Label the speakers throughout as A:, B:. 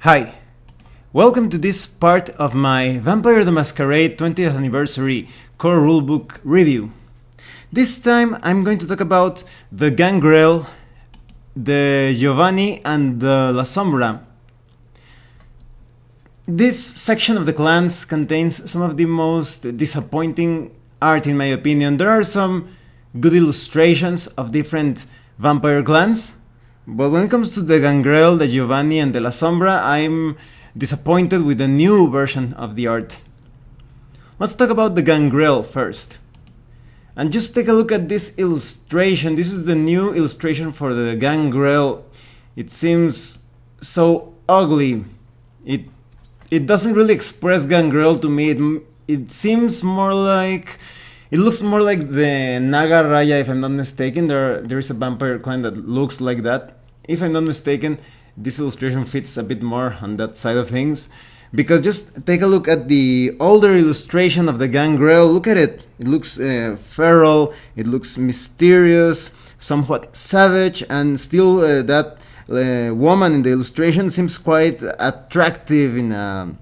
A: Hi, welcome to this part of my Vampire the Masquerade 20th Anniversary Core Rulebook review. This time I'm going to talk about the Gangrel, the Giovanni and the La Sombra. This section of the clans contains some of the most disappointing art in my opinion. There are some good illustrations of different vampire clans, but when it comes to the Gangrel, the Giovanni and the La Sombra, I'm disappointed with the new version of the art. Let's talk about the Gangrel first. And just take a look at this illustration. This is the new illustration for the Gangrel. It seems so ugly. It doesn't really express Gangrel to me. It seems more like... It looks more like the Naga Raya, if I'm not mistaken. There is a vampire clan that looks like that. If I'm not mistaken, this illustration fits a bit more on that side of things. Because just take a look at the older illustration of the Gangrel. Look at it. It looks feral, it looks mysterious, somewhat savage, and still that woman in the illustration seems quite attractive in a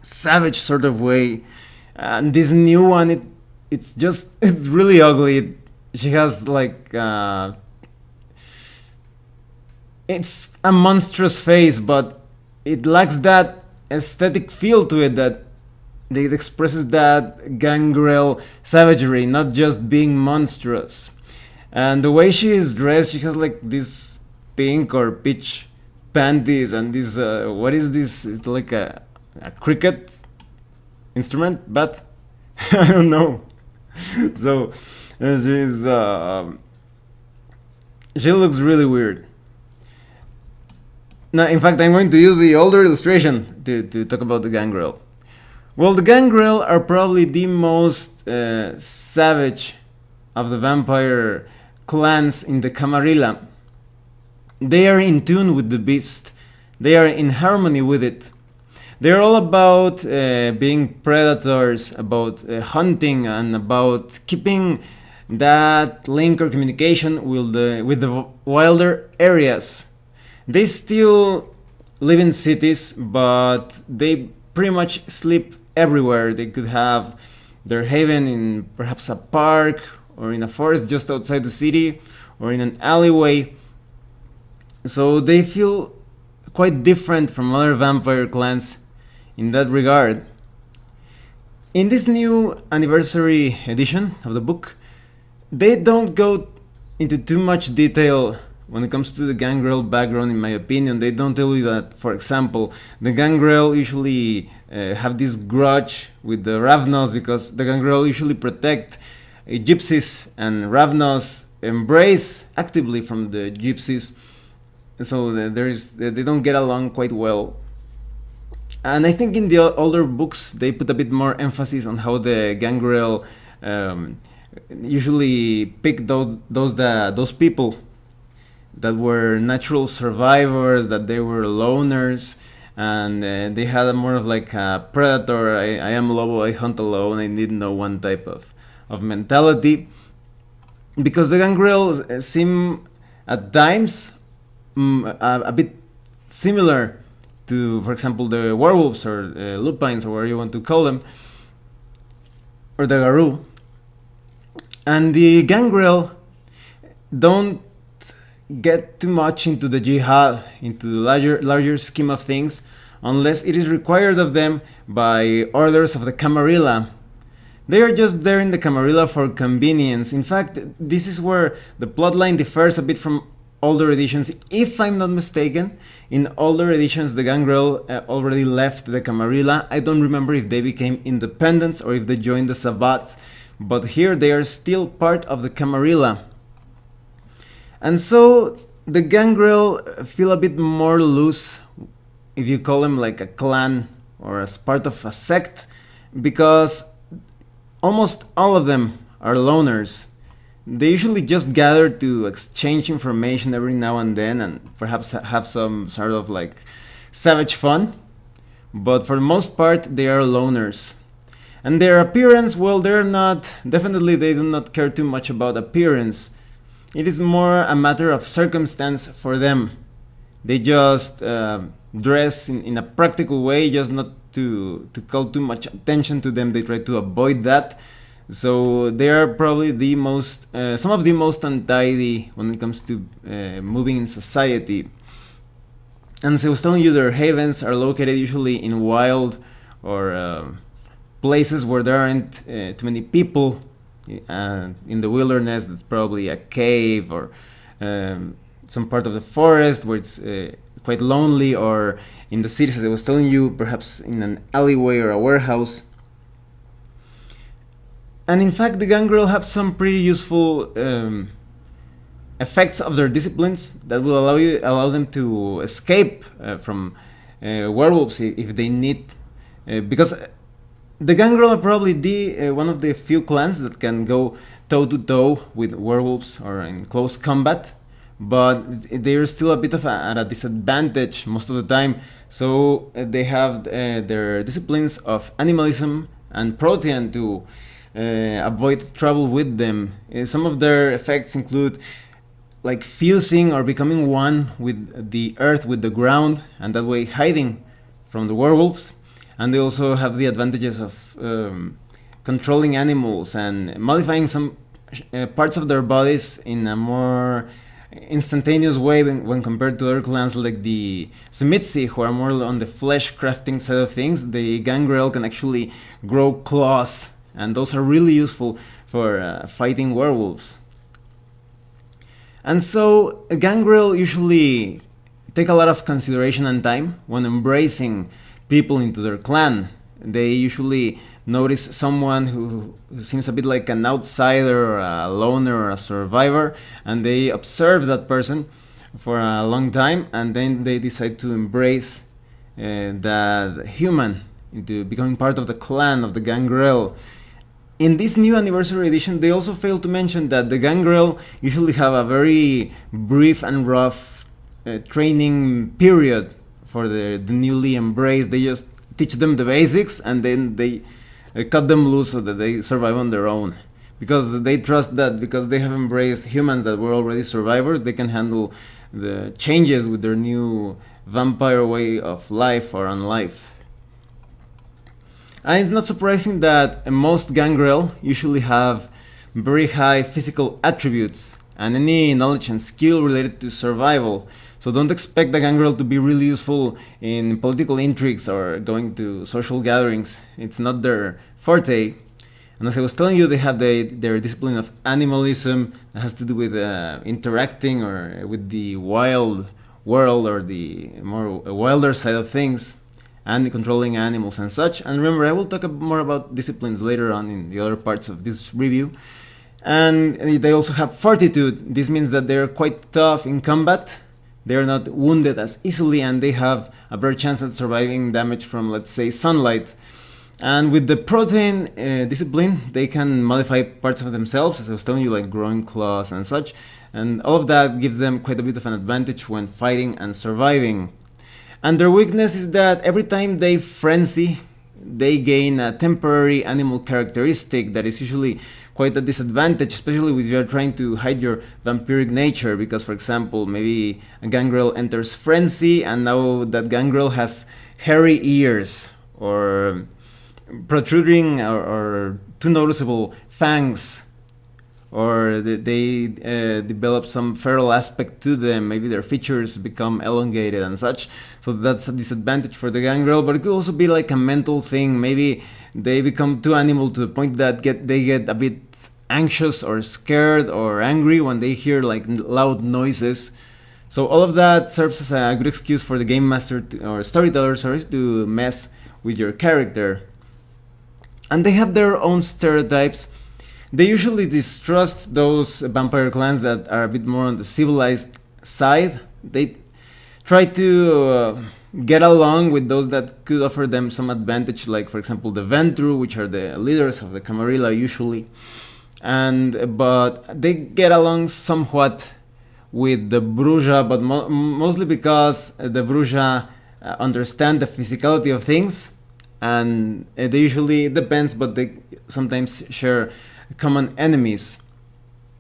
A: savage sort of way. And this new one, it's really ugly. She has like it's a monstrous face, but it lacks that aesthetic feel to it that it expresses that Gangrel savagery, not just being monstrous. And the way she is dressed, she has like this pink or peach panties and this what is this? It's like a cricket instrument, but I don't know. So she looks really weird. Now, in fact, I'm going to use the older illustration to talk about the Gangrel. Well, the Gangrel are probably the most savage of the vampire clans in the Camarilla. They are in tune with the beast. They are in harmony with it. They're all about being predators, about hunting, and about keeping that link or communication with the wilder areas. They still live in cities, but they pretty much sleep everywhere. They could have their haven in perhaps a park or in a forest just outside the city or in an alleyway. So they feel quite different from other vampire clans in that regard. In this new anniversary edition of the book, they don't go into too much detail when it comes to the Gangrel background. In my opinion, they don't tell you that, for example, the Gangrel usually have this grudge with the Ravnos because the Gangrel usually protect gypsies, and Ravnos embrace actively from the gypsies, so they don't get along quite well. And I think in the older books they put a bit more emphasis on how the Gangrel usually pick those people that were natural survivors, that they were loners, and they had more of like a predator. I am lobo, I hunt alone, I need no one type of mentality. Because the Gangrel seem at times a bit similar to, for example, the werewolves or lupines or whatever you want to call them, or the Garou. And the Gangrel don't get too much into the jihad, into the larger scheme of things, unless it is required of them by orders of the Camarilla. They are just there in the Camarilla for convenience. In fact, this is where the plotline differs a bit from older editions. If I'm not mistaken, in older editions the Gangrel already left the Camarilla. I don't remember if they became independents or if they joined the Sabbath, but here they are still part of the Camarilla. And so the Gangrel feel a bit more loose if you call them like a clan or as part of a sect, because almost all of them are loners. They usually just gather to exchange information every now and then and perhaps have some sort of like savage fun, but for the most part they are loners. And their appearance, well, they do not care too much about appearance. It is more a matter of circumstance for them. They just dress in a practical way, just not to call too much attention to them. They try to avoid that. So they are probably the most, some of the most untidy when it comes to moving in society. And so I was telling you, their havens are located usually in wild or places where there aren't too many people. In the wilderness, that's probably a cave or some part of the forest where it's quite lonely, or in the cities, as I was telling you, perhaps in an alleyway or a warehouse. And in fact, the Gangrel have some pretty useful effects of their disciplines that will allow them to escape from werewolves if they need, because the Gangrel are probably the one of the few clans that can go toe to toe with werewolves or in close combat, but they're still a bit of at a disadvantage most of the time. So they have their disciplines of animalism and protean to avoid trouble with them. Some of their effects include like fusing or becoming one with the earth, with the ground, and that way hiding from the werewolves. And they also have the advantages of controlling animals and modifying some parts of their bodies in a more instantaneous way when compared to other clans like the Sumitsi, who are more on the flesh crafting side of things. The Gangrel can actually grow claws, and those are really useful for fighting werewolves. And so Gangrel usually take a lot of consideration and time when embracing people into their clan. They usually notice someone who seems a bit like an outsider or a loner or a survivor, and they observe that person for a long time, and then they decide to embrace that human into becoming part of the clan of the Gangrel. In this new anniversary edition, they also failed to mention that the Gangrel usually have a very brief and rough training period for the newly embraced. They just teach them the basics, and then they cut them loose so that they survive on their own. Because they trust that because they have embraced humans that were already survivors, they can handle the changes with their new vampire way of life or on life. And it's not surprising that most Gangrel usually have very high physical attributes and any knowledge and skill related to survival. So don't expect the Gangrel to be really useful in political intrigues or going to social gatherings. It's not their forte. And as I was telling you, they have their discipline of animalism that has to do with interacting or with the wild world or the more wilder side of things, and controlling animals and such. And remember, I will talk more about disciplines later on in the other parts of this review. And they also have fortitude. This means that they're quite tough in combat. They're not wounded as easily, and they have a better chance at surviving damage from, let's say, sunlight. And with the protein discipline, they can modify parts of themselves, as I was telling you, like growing claws and such. And all of that gives them quite a bit of an advantage when fighting and surviving. And their weakness is that every time they frenzy, they gain a temporary animal characteristic that is usually quite a disadvantage, especially if you are trying to hide your vampiric nature. Because, for example, maybe a Gangrel enters frenzy, and now that Gangrel has hairy ears or protruding or too noticeable fangs, or they develop some feral aspect to them. Maybe their features become elongated and such. So that's a disadvantage for the Gangrel, but it could also be like a mental thing. Maybe they become too animal to the point that they get a bit anxious or scared or angry when they hear like loud noises. So all of that serves as a good excuse for the game master or storyteller, to mess with your character. And they have their own stereotypes. They usually distrust those vampire clans that are a bit more on the civilized side. They try to get along with those that could offer them some advantage, like, for example, the Ventru, which are the leaders of the Camarilla usually. But they get along somewhat with the Bruja, but mostly because the Bruja understand the physicality of things, and they usually, it depends, but they sometimes share common enemies.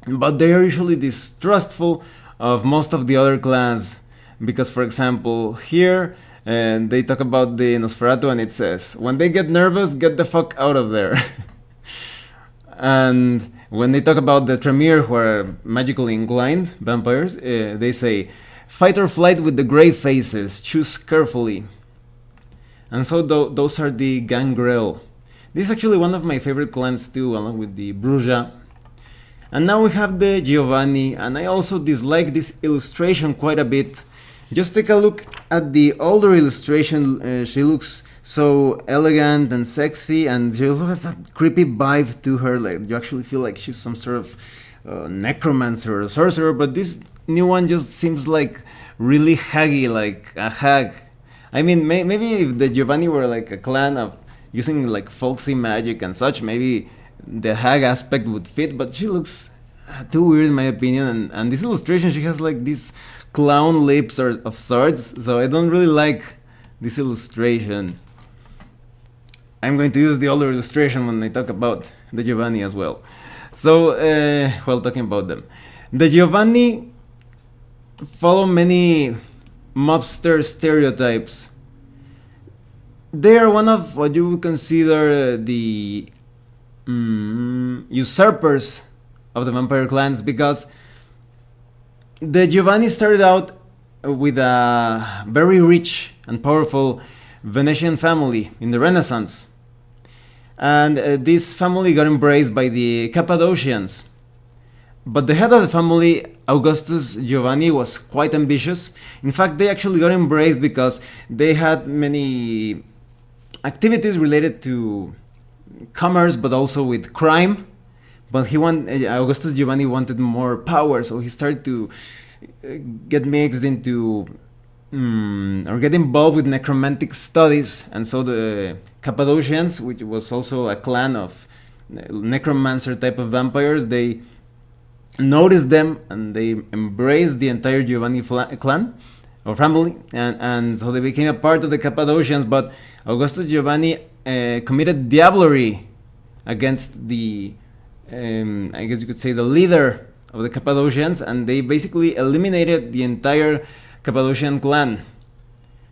A: But they are usually distrustful of most of the other clans because, for example, here and they talk about the Nosferatu and it says, when they get nervous, get the fuck out of there. And when they talk about the Tremere, who are magically inclined vampires, they say, fight or flight with the grey faces, choose carefully. And so those are the Gangrel. This is actually one of my favorite clans too, along with the Bruja. And now we have the Giovanni, and I also dislike this illustration quite a bit. Just take a look at the older illustration. She looks so elegant and sexy, and she also has that creepy vibe to her. Like, you actually feel like she's some sort of necromancer or sorcerer, but this new one just seems like really haggy, like a hag. I mean, maybe if the Giovanni were like a clan of using like folksy magic and such, maybe the hag aspect would fit, but she looks too weird in my opinion. And this illustration, she has like these clown lips or of sorts, so I don't really like this illustration. I'm going to use the older illustration when I talk about the Giovanni as well. So, while talking about them, the Giovanni follow many mobster stereotypes. They are one of what you would consider the usurpers of the vampire clans, because the Giovanni started out with a very rich and powerful Venetian family in the Renaissance. And this family got embraced by the Cappadocians. But the head of the family, Augustus Giovanni, was quite ambitious. In fact, they actually got embraced because they had many activities related to commerce, but also with crime. But Augustus Giovanni wanted more power, so he started to get mixed into or get involved with necromantic studies. And so the Cappadocians, which was also a clan of necromancer type of vampires, they noticed them and they embraced the entire Giovanni clan or family, and so they became a part of the Cappadocians. But Augustus Giovanni committed diablerie against the I guess you could say the leader of the Cappadocians, and they basically eliminated the entire Cappadocian clan.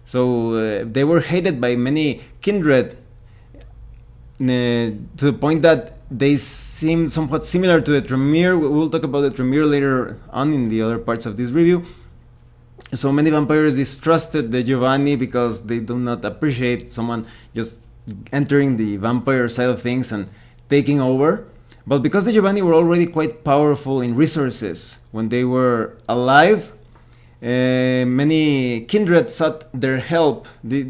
A: So they were hated by many kindred, to the point that they seem somewhat similar to the Tremere. We will talk about the Tremere later on in the other parts of this review. So many vampires distrusted the Giovanni because they do not appreciate someone just entering the vampire side of things and taking over. But because the Giovanni were already quite powerful in resources when they were alive, many kindred sought their help. The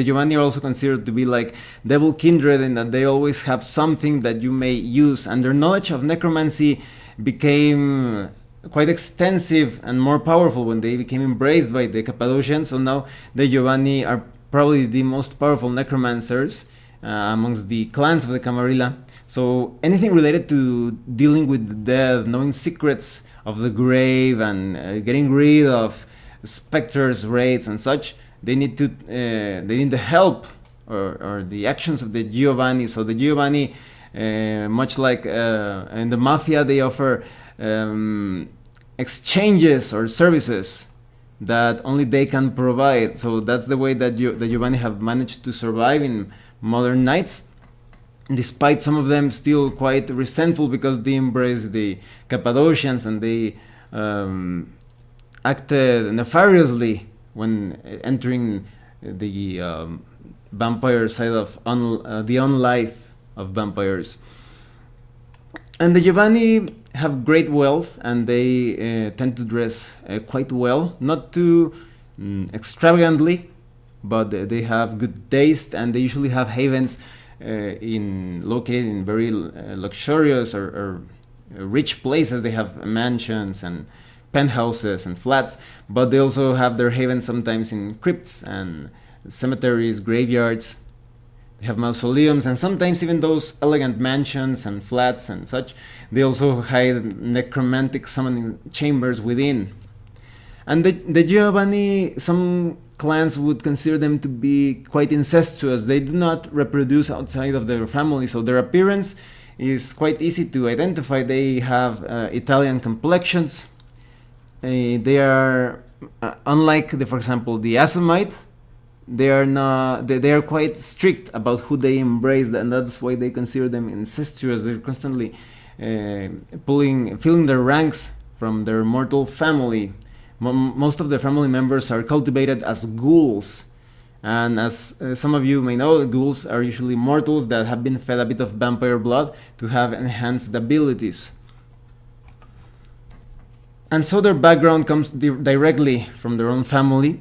A: Giovanni are also considered to be like devil kindred, in that they always have something that you may use, and their knowledge of necromancy became quite extensive and more powerful when they became embraced by the Cappadocians. So now the Giovanni are probably the most powerful necromancers amongst the clans of the Camarilla. So anything related to dealing with the dead, knowing secrets of the grave, and getting rid of specters, wraiths, and such, they need the help or the actions of the Giovanni. So the Giovanni, much like in the mafia, they offer exchanges or services that only they can provide. So that's the way that the Giovanni have managed to survive in modern nights, despite some of them still quite resentful because they embraced the Cappadocians and they acted nefariously when entering the vampire side of the life of vampires. And the Giovanni have great wealth, and they tend to dress quite well, not too extravagantly, but they have good taste, and they usually have havens located in very luxurious or rich places. They have mansions and penthouses and flats, but they also have their havens sometimes in crypts and cemeteries, graveyards. They have mausoleums, and sometimes even those elegant mansions and flats and such, they also hide necromantic summoning chambers within. And the Giovanni, some clans would consider them to be quite incestuous. They do not reproduce outside of their family, so their appearance is quite easy to identify. They have Italian complexions. They are unlike for example, the Assamite, they are not. They are quite strict about who they embrace, and that's why they consider them incestuous. They're constantly filling their ranks from their mortal family. Most of their family members are cultivated as ghouls. And as some of you may know, ghouls are usually mortals that have been fed a bit of vampire blood to have enhanced abilities. And so their background comes directly from their own family.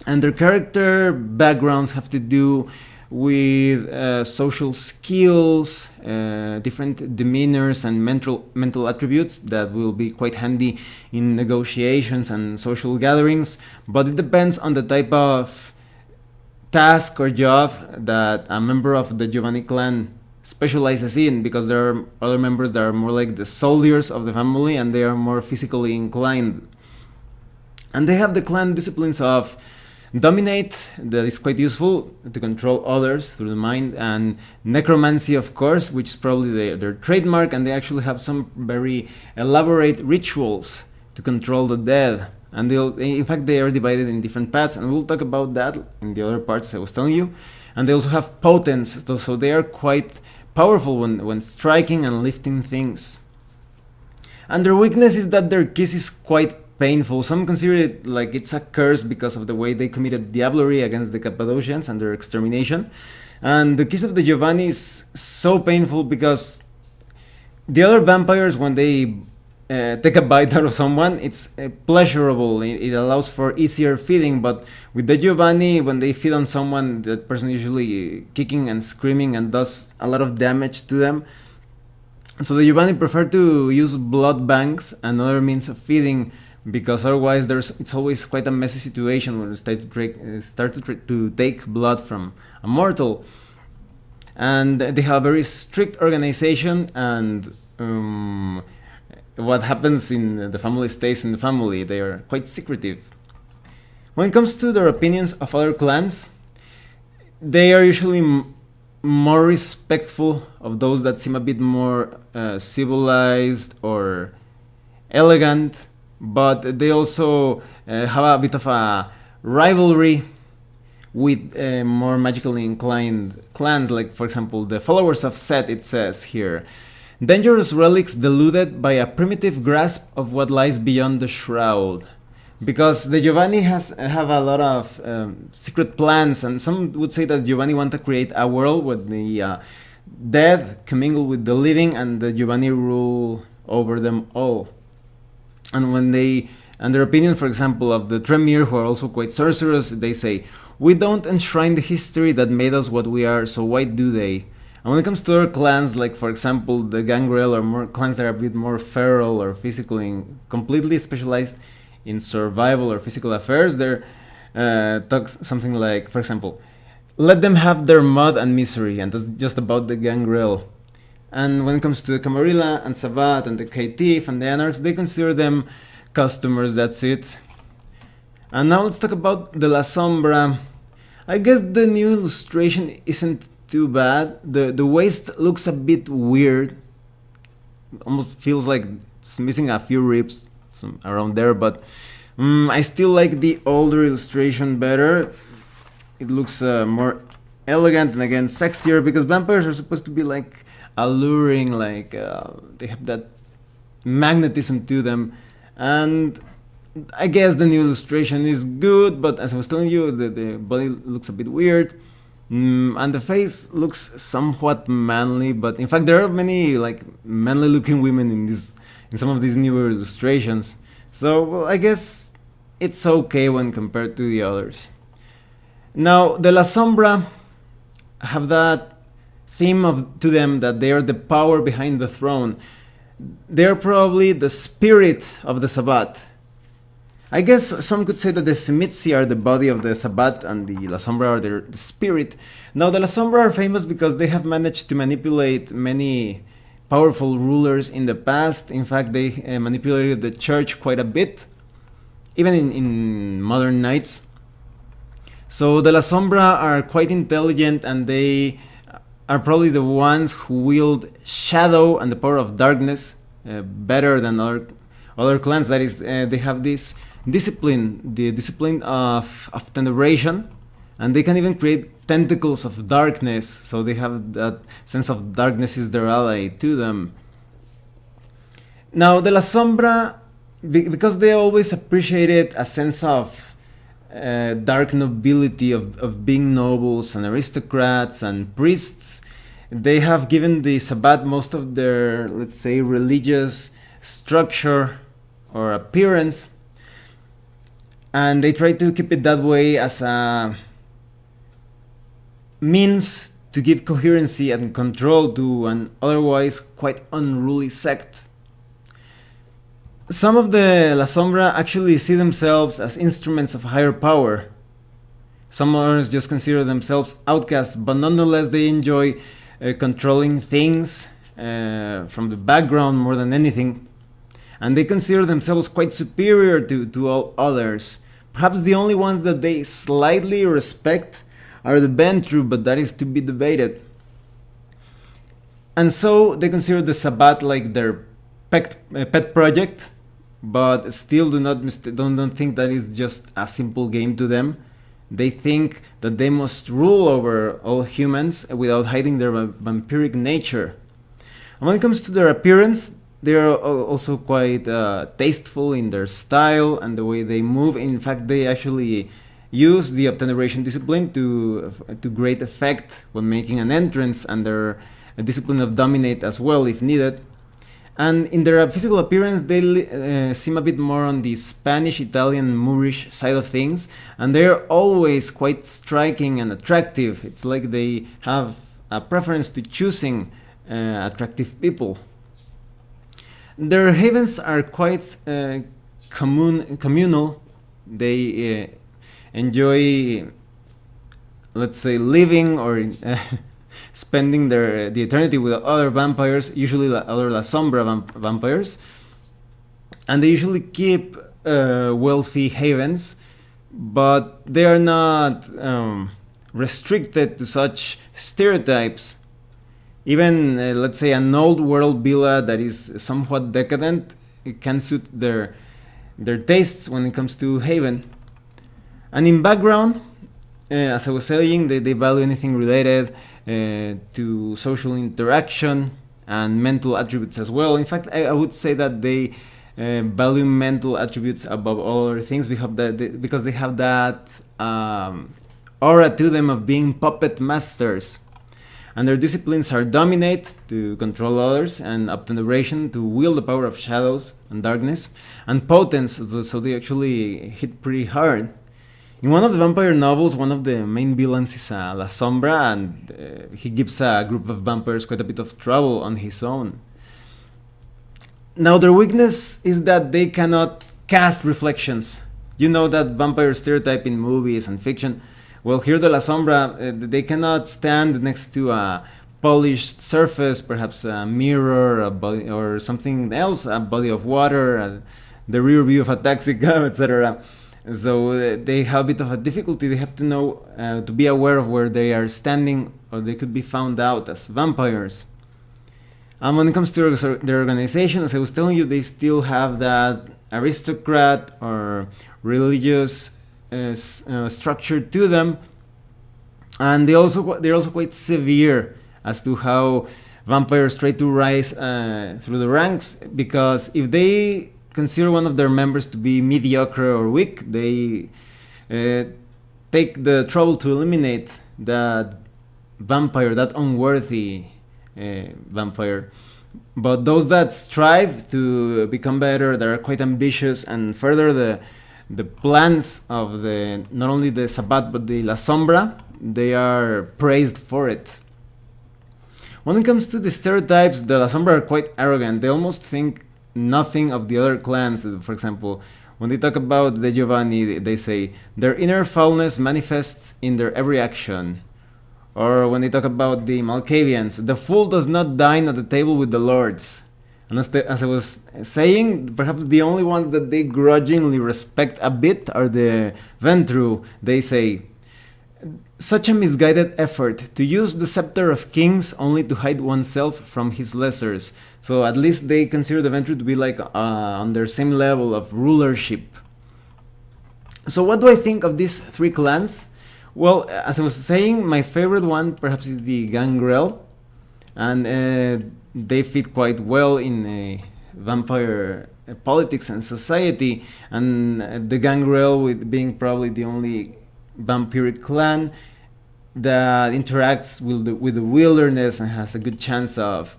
A: And their character backgrounds have to do with social skills, different demeanors, and mental attributes that will be quite handy in negotiations and social gatherings. But it depends on the type of task or job that a member of the Giovanni clan specializes in, because there are other members that are more like the soldiers of the family and they are more physically inclined. And they have the clan disciplines of dominate, that is quite useful to control others through the mind, and necromancy, of course, which is probably their trademark, and they actually have some very elaborate rituals to control the dead. And in fact, they are divided in different paths, and we'll talk about that in the other parts I was telling you. And they also have potence, so they are quite powerful when striking and lifting things. And their weakness is that their kiss is quite painful. Some consider it like it's a curse because of the way they committed diablerie against the Cappadocians and their extermination. And the kiss of the Giovanni is so painful because the other vampires, when they take a bite out of someone, it's pleasurable. It allows for easier feeding. But with the Giovanni, when they feed on someone, that person usually kicking and screaming and does a lot of damage to them. So the Giovanni prefer to use blood banks and other means of feeding, because otherwise it's always quite a messy situation when you start to take blood from a mortal. And they have a very strict organization, and what happens in the family stays in the family. They are quite secretive. When it comes to their opinions of other clans, they are usually more respectful of those that seem a bit more civilized or elegant, but they also have a bit of a rivalry with more magically inclined clans, like for example the followers of Set. It says here, dangerous relics deluded by a primitive grasp of what lies beyond the shroud. Because the Giovanni have a lot of secret plans, and some would say that Giovanni want to create a world where the dead commingle with the living, and the Giovanni rule over them all. And their opinion, for example, of the Tremere, who are also quite sorcerers, they say, we don't enshrine the history that made us what we are, so why do they? And when it comes to other clans, like for example the Gangrel, or more clans that are a bit more feral or physically completely specialized in survival or physical affairs, there talks something like, for example, let them have their mud and misery, and that's just about the Gangrel. And when it comes to the Camarilla and Sabat and the Caitiff and the Anarchs, they consider them customers, that's it. And now let's talk about the La Sombra. I guess the new illustration isn't too bad. The waist looks a bit weird. Almost feels like it's missing a few ribs around there, but I still like the older illustration better. It looks more elegant and again sexier, because vampires are supposed to be like alluring, like they have that magnetism to them. And I guess the new illustration is good, but as I was telling you, the body looks a bit weird. And the face looks somewhat manly, but in fact there are many like manly looking women in some of these newer illustrations. So well, I guess it's okay when compared to the others. Now the La Sombra have that theme to them that they are the power behind the throne. They are probably the spirit of the Sabbat. I guess some could say that the Semitsi are the body of the Sabbat and the La Sombra are the spirit. Now the La Sombra are famous because they have managed to manipulate many powerful rulers in the past. In fact, they manipulated the church quite a bit, even in modern nights. So the La Sombra are quite intelligent, and they are probably the ones who wield shadow and the power of darkness better than other clans. That is, they have this discipline, the discipline of veneration, and they can even create tentacles of darkness, so they have that sense of darkness is their ally to them. Now, the La Sombra, because they always appreciated a sense of dark nobility, of being nobles and aristocrats and priests, they have given the Sabbat most of their, let's say, religious structure or appearance, and they try to keep it that way as a means to give coherency and control to an otherwise quite unruly sect. Some of the La Sombra actually see themselves as instruments of higher power. Some others just consider themselves outcasts, but nonetheless they enjoy controlling things from the background more than anything. And they consider themselves quite superior to all others. Perhaps the only ones that they slightly respect are the Ventru, but that is to be debated. And so they consider the Sabbat like their pet project, but still don't think that is just a simple game to them. They think that they must rule over all humans without hiding their vampiric nature. And when it comes to their appearance, they are also quite tasteful in their style and the way they move. In fact, they actually use the obteneration discipline to great effect when making an entrance, and their discipline of dominate as well if needed. And in their physical appearance, they seem a bit more on the Spanish, Italian, Moorish side of things, and they're always quite striking and attractive. It's like they have a preference to choosing attractive people. Their havens are quite communal. They enjoy, let's say, living or spending the eternity with other vampires, usually other La Sombra vampires, and they usually keep wealthy havens, but they are not restricted to such stereotypes. Even let's say an old world villa that is somewhat decadent, it can suit their tastes when it comes to haven. And in background, as I was saying, they value anything related to social interaction and mental attributes as well. In fact, I would say that they value mental attributes above all other things because they have that aura to them of being puppet masters. And their disciplines are dominate, to control others, and obteneration, to wield the power of shadows and darkness, and potence, so they actually hit pretty hard. In one of the vampire novels, one of the main villains is La Sombra, and he gives a group of vampires quite a bit of trouble on his own. Now, their weakness is that they cannot cast reflections. You know that vampire stereotype in movies and fiction. Well, here the La Sombra, they cannot stand next to a polished surface, perhaps a mirror, a body, or something else, a body of water, the rear view of a taxi cab, etc. So they have a bit of a difficulty. They have to know, to be aware of where they are standing, or they could be found out as vampires. And when it comes to their organization, as I was telling you, they still have that aristocrat or religious structure to them, and they're also quite severe as to how vampires try to rise through the ranks, because if they consider one of their members to be mediocre or weak, they take the trouble to eliminate that vampire, that unworthy vampire. But those that strive to become better, that are quite ambitious and further the plans of not only the Sabbat but the La Sombra, they are praised for it. When it comes to the stereotypes, the La Sombra are quite arrogant. They almost think nothing of the other clans. For example, when they talk about the Giovanni, they say their inner foulness manifests in their every action. Or when they talk about the Malkavians, the fool does not dine at the table with the lords. And as I was saying, perhaps the only ones that they grudgingly respect a bit are the Ventru. They say, such a misguided effort to use the scepter of kings only to hide oneself from his lessers. So at least they consider the Ventru to be like on their same level of rulership. So what do I think of these three clans? Well, as I was saying, my favorite one perhaps is the Gangrel, and they fit quite well in vampire politics and society. And the Gangrel, with being probably the only vampiric clan that interacts with the wilderness and has a good chance of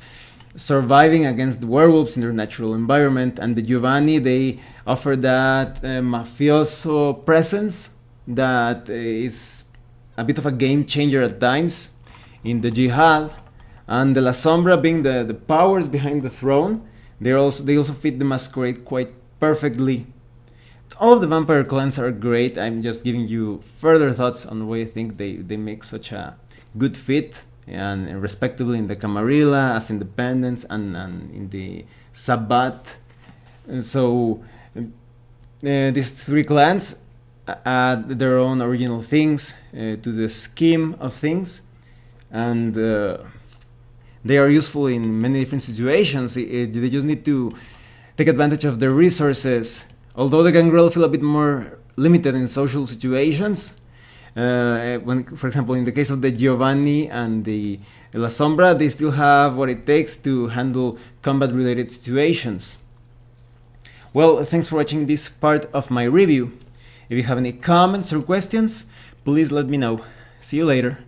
A: surviving against the werewolves in their natural environment. And the Giovanni, they offer that mafioso presence that is a bit of a game changer at times in the jihad. And the La Sombra, being the powers behind the throne, they also fit the masquerade quite perfectly. All of the vampire clans are great. I'm just giving you further thoughts on why I think they make such a good fit, and respectively in the Camarilla as independents and in the Sabbat. And so these three clans add their own original things to the scheme of things, and they are useful in many different situations. They just need to take advantage of their resources. Although the Gangrel feel a bit more limited in social situations, when, for example, in the case of the Giovanni and the La Sombra, they still have what it takes to handle combat-related situations. Well, thanks for watching this part of my review. If you have any comments or questions, please let me know. See you later.